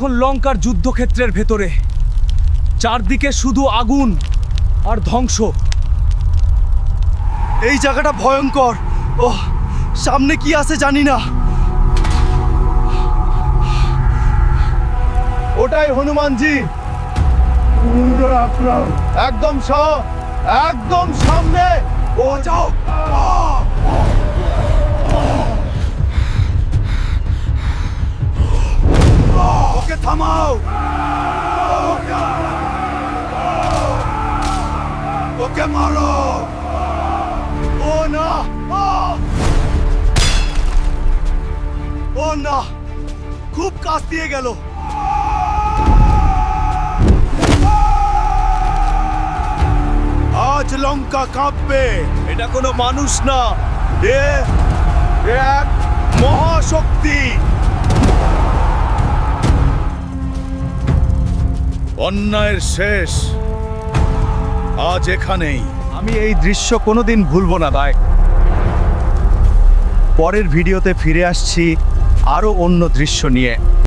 এখন লঙ্কার যুদ্ধক্ষেত্রের ভেতরে। চারদিকে শুধু আগুন আর ধ্বংস। এই জায়গাটা ভয়ঙ্কর। ওহ, সামনে কি আছে জানি না। ওটাই হনুমানজি। একদম একদম সামনে। ও যাও। ওকে থামাও। ওকে মারো। ও না। ও না, খুব কাছ দিয়ে গেল। আজ লঙ্কা কাঁপবে। এটা কোনো মানুষ না, এ এক মহাশক্তি। অন্যায়ের শেষ আজ এখানেই। আমি এই দৃশ্য কোনোদিন ভুলবো না ভাই। পরের ভিডিওতে ফিরে আসছি আরো অন্য দৃশ্য নিয়ে।